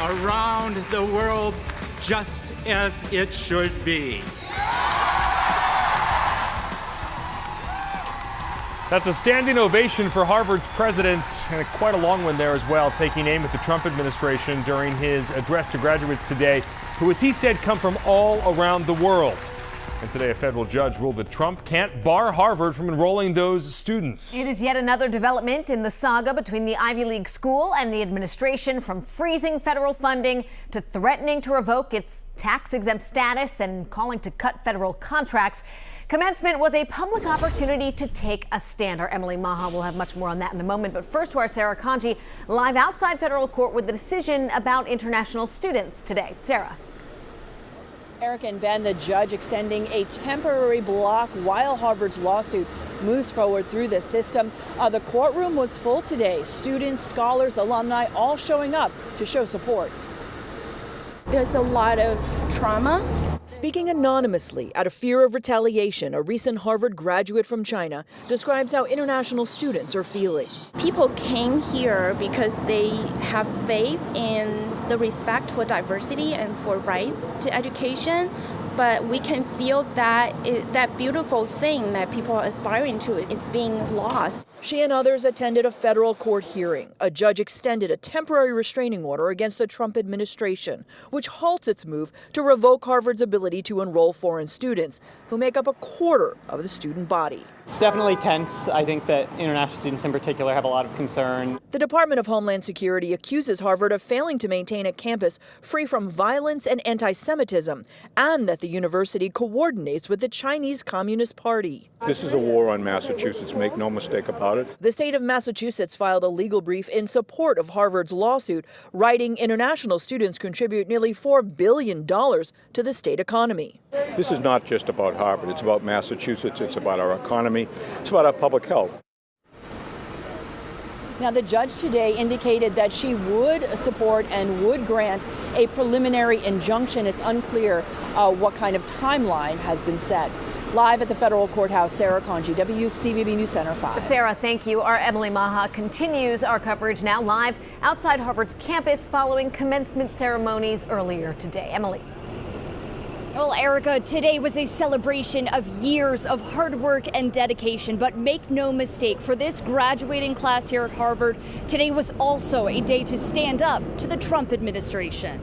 around the world just as it should be. That's a standing ovation for Harvard's president, and quite a long one there as well, taking aim at the Trump administration during his address to graduates today, who, as he said, come from all around the world. And today, a federal judge ruled that Trump can't bar Harvard from enrolling those students. It is yet another development in the saga between the Ivy League school and the administration, from freezing federal funding to threatening to revoke its tax-exempt status and calling to cut federal contracts. Commencement was a public opportunity to take a stand. Our Emily Maha will have much more on that in a moment. But first to our Sarah Conti, live outside federal court with the decision about international students today. Sarah. Eric and Ben, the judge extending a temporary block while Harvard's lawsuit moves forward through the system. The courtroom was full today. Students, scholars, alumni all showing up to show support. There's a lot of trauma. Speaking anonymously out of fear of retaliation, a recent Harvard graduate from China describes how international students are feeling. People came here because they have faith in the respect for diversity and for rights to education, but we can feel that that beautiful thing that people are aspiring to is being lost. She and others attended a federal court hearing. A judge extended a temporary restraining order against the Trump administration, which halts its move to revoke Harvard's ability to enroll foreign students, who make up a quarter of the student body. It's definitely tense. I think that international students in particular have a lot of concern. The Department of Homeland Security accuses Harvard of failing to maintain a campus free from violence and anti-Semitism, and that the university coordinates with the Chinese Communist Party. This is a war on Massachusetts, make no mistake about it. The state of Massachusetts filed a legal brief in support of Harvard's lawsuit, writing international students contribute nearly $4 billion to the state economy. This is not just about Harvard, it's about Massachusetts, it's about our economy, it's about our public health. Now, the judge today indicated that she would support and would grant a preliminary injunction. It's unclear what kind of timeline has been set. Live at the federal courthouse, Sarah Conji, WCVB News Center 5. Sarah, thank you. Our Emily Maha continues our coverage now live outside Harvard's campus following commencement ceremonies earlier today. Emily. Well, Erica, today was a celebration of years of hard work and dedication, but make no mistake, for this graduating class here at Harvard, today was also a day to stand up to the Trump administration.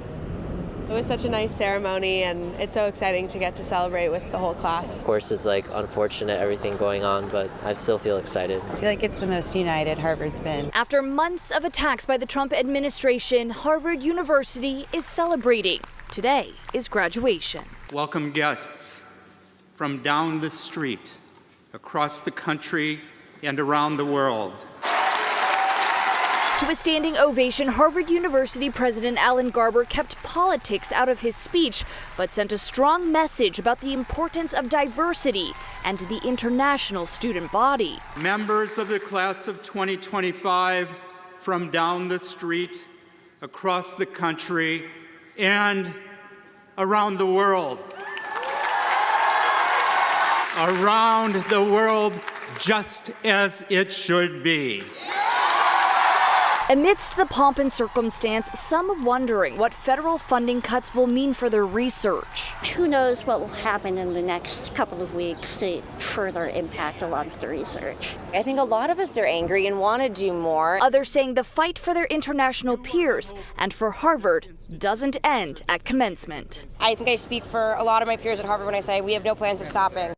It was such a nice ceremony, and it's so exciting to get to celebrate with the whole class. Of course, it's unfortunate everything going on, but I still feel excited. I feel like it's the most united Harvard's been. After months of attacks by the Trump administration, Harvard University is celebrating. Today is graduation. Welcome guests from down the street, across the country, and around the world. To a standing ovation, Harvard University President Alan Garber kept politics out of his speech, but sent a strong message about the importance of diversity and the international student body. Members of the class of 2025 from down the street, across the country, and around the world. Around the world, just as it should be. Amidst the pomp and circumstance, some wondering what federal funding cuts will mean for their research. Who knows what will happen in the next couple of weeks to further impact a lot of the research. I think a lot of us are angry and want to do more. Others saying the fight for their international peers and for Harvard doesn't end at commencement. I think I speak for a lot of my peers at Harvard when I say we have no plans of stopping.